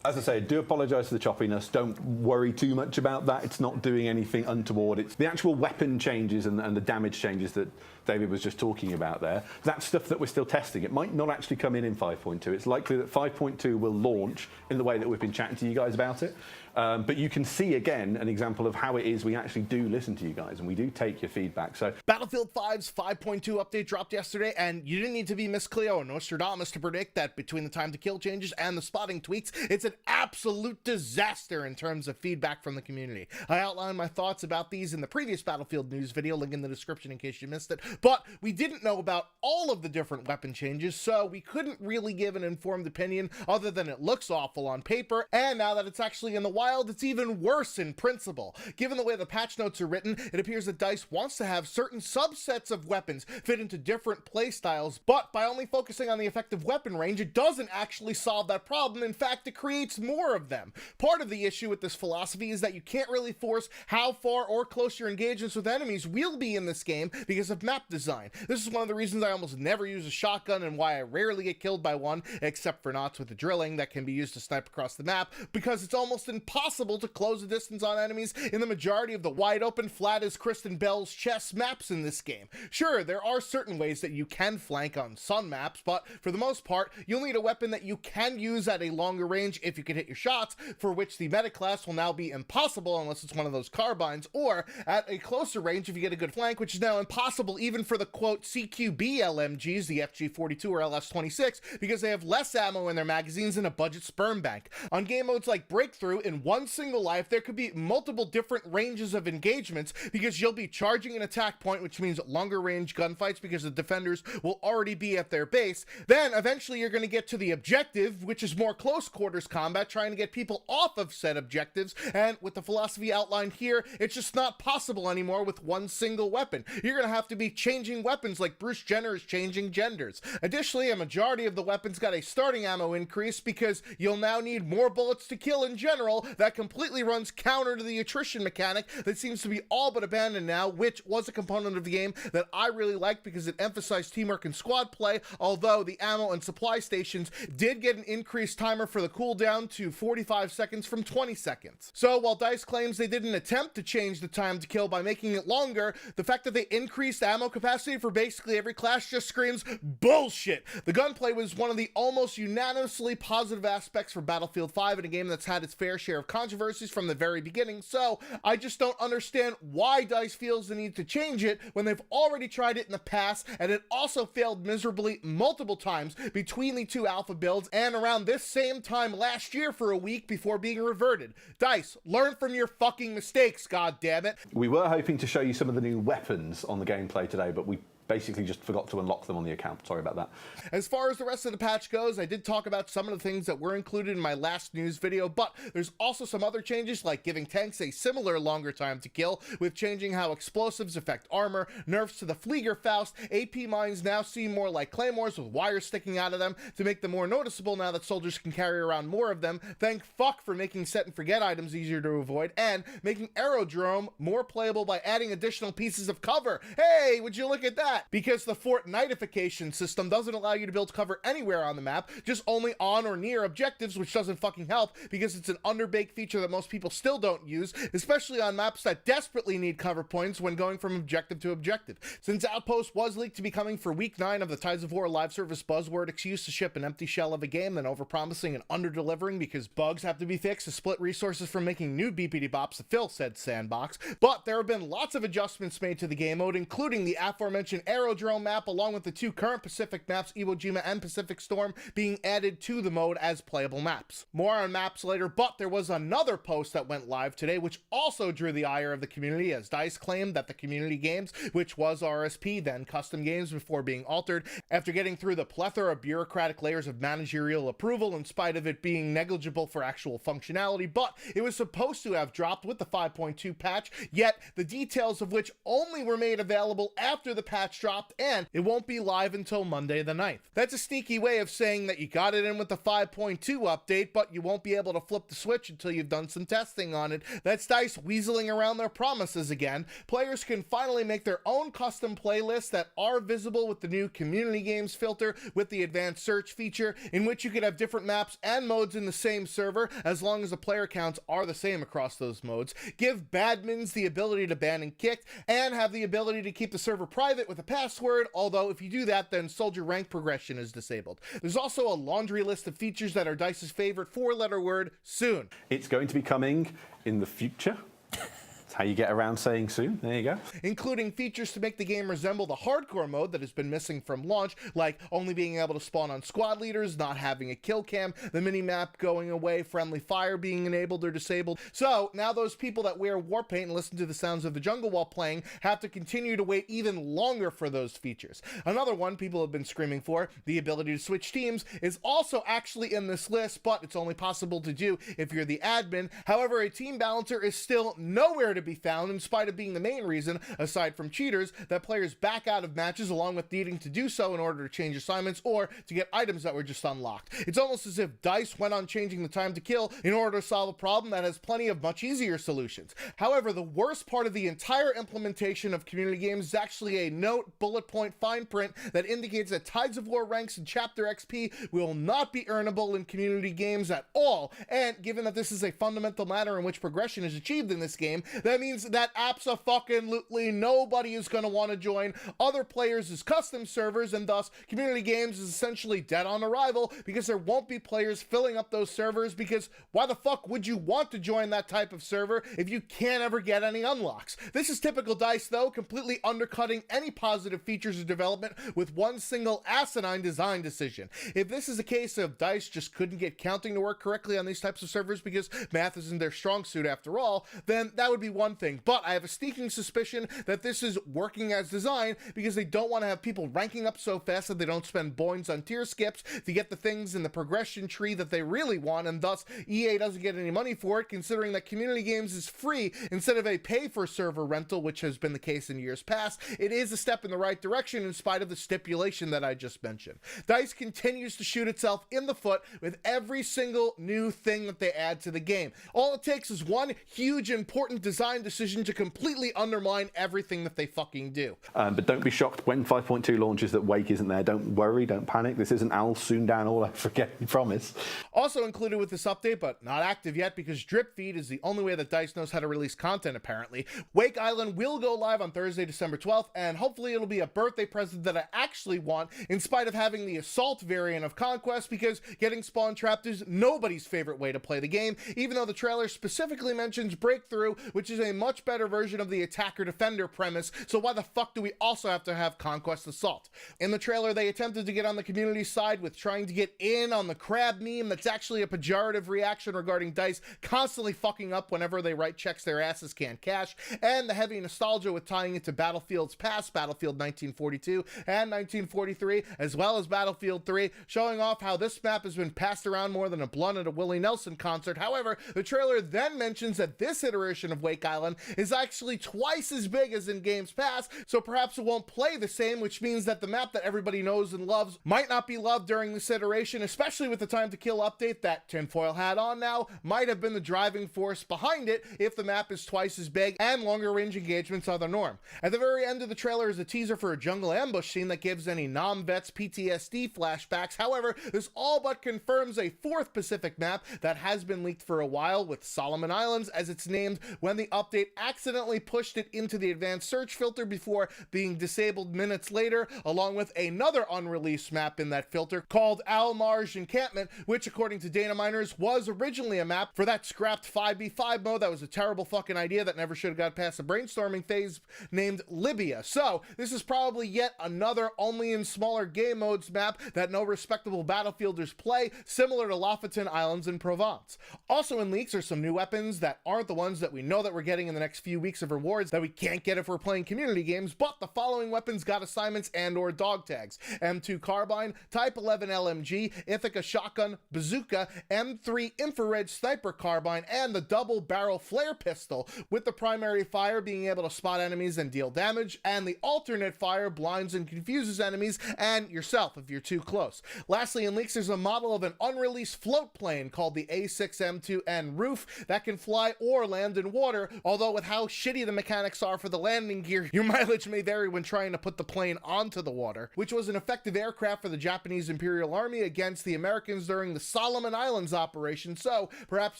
As I say, do apologise for the choppiness. Don't worry too much about that. It's not doing anything untoward. It's the actual weapon changes and the damage changes that David was just talking about there. That's stuff that we're still testing. It might not actually come in 5.2. It's likely that 5.2 will launch in the way that we've been chatting to you guys about it. But you can see, again, an example of how it is we actually do listen to you guys and we do take your feedback. So Battlefield 5's 5.2 update dropped yesterday, and you didn't need to be Miss Cleo or Nostradamus to predict that between the time to kill changes and the spotting tweaks, it's an absolute disaster in terms of feedback from the community. I outlined my thoughts about these in the previous Battlefield news video, link in the description in case you missed it, but we didn't know about all of the different weapon changes, so we couldn't really give an informed opinion other than it looks awful on paper, and now that it's actually in the wild, it's even worse in principle. Given the way the patch notes are written, it appears that DICE wants to have certain subsets of weapons fit into different playstyles, but by only focusing on the effective weapon range, it doesn't actually solve that problem. In fact, it creates more of them. Part of the issue with this philosophy is that you can't really force how far or close your engagements with enemies will be in this game because of map design. This is one of the reasons I almost never use a shotgun and why I rarely get killed by one, except for knots with the drilling that can be used to snipe across the map, because it's almost impossible to close the distance on enemies in the majority of the wide open, flat as Kristen Bell's chess maps in this game. Sure, there are certain ways that you can flank on some maps, but for the most part, you'll need a weapon that you can use at a longer range if you can hit your shots, for which the meta class will now be impossible unless it's one of those carbines, or at a closer range if you get a good flank, which is now impossible even for the quote CQB LMGs, the FG42 or LS26, because they have less ammo in their magazines than a budget sperm bank. On game modes like Breakthrough, in one single life, there could be multiple different ranges of engagements because you'll be charging an attack point, which means longer range gunfights because the defenders will already be at their base. Then eventually you're going to get to the objective, which is more close quarters combat, trying to get people off of said objectives, and with the philosophy outlined here, it's just not possible anymore with one single weapon. You're going to have to be changing weapons like Bruce Jenner is changing genders. Additionally, a majority of the weapons got a starting ammo increase because you'll now need more bullets to kill in general. That completely runs counter to the attrition mechanic that seems to be all but abandoned now, which was a component of the game that I really liked because it emphasized teamwork and squad play, although the ammo and supply stations did get an increased timer for the cooldown to 45 seconds from 20 seconds. So while DICE claims they didn't attempt to change the time to kill by making it longer, the fact that they increased ammo capacity for basically every class just screams bullshit. The gunplay was one of the almost unanimously positive aspects for Battlefield 5 in a game that's had its fair share of controversies from the very beginning, so I just don't understand why DICE feels the need to change it when they've already tried it in the past, and it also failed miserably multiple times between the two alpha builds and around this same time last year for a week before being reverted. DICE, learn from your fucking mistakes, goddammit. we were hoping to show you some of the new weapons on the gameplay today, but we basically just forgot to unlock them on the account. Sorry about that. As far as the rest of the patch goes, I did talk about some of the things that were included in my last news video, but there's also some other changes like giving tanks a similar longer time to kill, with changing how explosives affect armor, nerfs to the Fliegerfaust, AP mines now seem more like claymores with wires sticking out of them to make them more noticeable now that soldiers can carry around more of them. Thank fuck for making set and forget items easier to avoid, and making Aerodrome more playable by adding additional pieces of cover. Hey, would you look at that? Because the Fortnitification system doesn't allow you to build cover anywhere on the map, just only on or near objectives, which doesn't fucking help because it's an underbaked feature that most people still don't use, especially on maps that desperately need cover points when going from objective to objective. Since Outpost was leaked to be coming for week 9 of the Tides of War live service buzzword excuse to ship an empty shell of a game, then overpromising and under-delivering because bugs have to be fixed to split resources from making new BPD bops to fill said sandbox. But there have been lots of adjustments made to the game mode, including the aforementioned Aerodrome map, along with the two current Pacific maps, Iwo Jima and Pacific Storm, being added to the mode as playable maps. More on maps later, but there was another post that went live today, which also drew the ire of the community, as DICE claimed that the community games, which was RSP, then custom games before being altered, after getting through the plethora of bureaucratic layers of managerial approval in spite of it being negligible for actual functionality, but it was supposed to have dropped with the 5.2 patch, yet the details of which only were made available after the patch patch dropped, and it won't be live until Monday the 9th. That's a sneaky way of saying that you got it in with the 5.2 update, but you won't be able to flip the switch until you've done some testing on it. That's DICE weaseling around their promises again. Players can finally make their own custom playlists that are visible with the new community games filter with the advanced search feature, in which you could have different maps and modes in the same server as long as the player counts are the same across those modes. Give badmins the ability to ban and kick, and have the ability to keep the server private with a password, although if you do that, then soldier rank progression is disabled. There's also a laundry list of features that are DICE's favorite 4-letter word, soon. It's going to be coming in the future. That's how you get around saying soon. There you go. Including features to make the game resemble the hardcore mode that has been missing from launch, like only being able to spawn on squad leaders, not having a kill cam, the mini-map going away, friendly fire being enabled or disabled. So now those people that wear war paint and listen to the sounds of the jungle while playing have to continue to wait even longer for those features. Another one people have been screaming for, the ability to switch teams, is also actually in this list, but it's only possible to do if you're the admin. However, a team balancer is still nowhere to be found, in spite of being the main reason, aside from cheaters, that players back out of matches, along with needing to do so in order to change assignments or to get items that were just unlocked. It's almost as if DICE went on changing the time to kill in order to solve a problem that has plenty of much easier solutions. However, the worst part of the entire implementation of community games is actually a note bullet point fine print that indicates that Tides of War ranks and chapter XP will not be earnable in community games at all, and given that this is a fundamental matter in which progression is achieved in this game, that means that abso-fucking-lutely nobody is going to want to join other players' custom servers, and thus community games is essentially dead on arrival because there won't be players filling up those servers, because why the fuck would you want to join that type of server if you can't ever get any unlocks? This is typical DICE though, completely undercutting any positive features of development with one single asinine design decision. If this is a case of DICE just couldn't get counting to work correctly on these types of servers because math isn't their strong suit after all, then that would be one thing. But I have a sneaking suspicion that this is working as designed because they don't want to have people ranking up so fast that they don't spend points on tier skips to get the things in the progression tree that they really want, and thus EA doesn't get any money for it, considering that community games is free instead of a pay for server rental, which has been the case in years past. It is a step in the right direction in spite of the stipulation that I just mentioned. DICE continues to shoot itself in the foot with every single new thing that they add to the game. All it takes is one huge important design decision to completely undermine everything that they fucking do. But don't be shocked when 5.2 launches that Wake isn't there. Don't worry, don't panic. This isn't Al soon down all over again, I promise. Also included with this update, but not active yet because drip feed is the only way that DICE knows how to release content apparently. Wake Island will go live on Thursday, December 12th, and hopefully it'll be a birthday present that I actually want, in spite of having the assault variant of Conquest, because getting spawn trapped is nobody's favorite way to play the game, even though the trailer specifically mentions Breakthrough, which is a much better version of the attacker-defender premise, so why the fuck do we also have to have Conquest Assault? In the trailer, they attempted to get on the community side with trying to get in on the crab meme that's actually a pejorative reaction regarding DICE constantly fucking up whenever they write checks their asses can't cash, and the heavy nostalgia with tying it to Battlefield's past, Battlefield 1942 and 1943, as well as Battlefield 3, showing off how this map has been passed around more than a blunt at a Willie Nelson concert. However, the trailer then mentions that this iteration of Wake Island is actually twice as big as in games past, so perhaps it won't play the same, which means that the map that everybody knows and loves might not be loved during this iteration, especially with the time to kill update that tinfoil hat on now might have been the driving force behind it if the map is twice as big and longer range engagements are the norm. At the very end of the trailer is a teaser for a jungle ambush scene that gives any non-vets PTSD flashbacks. However, this all but confirms a fourth Pacific map that has been leaked for a while, with Solomon Islands as it's named when the update accidentally pushed it into the advanced search filter before being disabled minutes later, along with another unreleased map in that filter called Al Marj Encampment, which according to data miners was originally a map for that scrapped 5v5 mode that was a terrible fucking idea that never should have got past the brainstorming phase, named Libya. So this is probably yet another only in smaller game modes map that no respectable Battlefielders play, similar to Lofoten Islands in Provence. Also in leaks are some new weapons that aren't the ones that we know that we're we're getting in the next few weeks of rewards that we can't get if we're playing community games, but the following weapons got assignments and or dog tags: M2 Carbine, Type 11 LMG, Ithaca Shotgun, Bazooka, M3 Infrared Sniper Carbine, and the double barrel flare pistol, with the primary fire being able to spot enemies and deal damage, and the alternate fire blinds and confuses enemies and yourself if you're too close. Lastly, in leaks, there's a model of an unreleased float plane called the A6M2N Roof that can fly or land in water, although with how shitty the mechanics are for the landing gear, your mileage may vary when trying to put the plane onto the water, which was an effective aircraft for the Japanese Imperial Army against the Americans during the Solomon Islands operation, so perhaps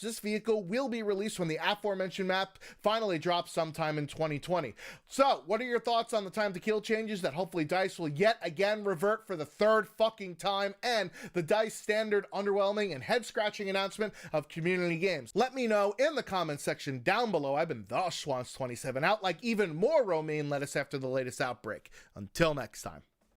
this vehicle will be released when the aforementioned map finally drops sometime in 2020. So, what are your thoughts on the time to kill changes that hopefully DICE will yet again revert for the third fucking time, and the DICE standard underwhelming and head-scratching announcement of community games? Let me know in the comments section down below. I've been the Schwantz27 out like even more romaine lettuce after the latest outbreak. Until next time.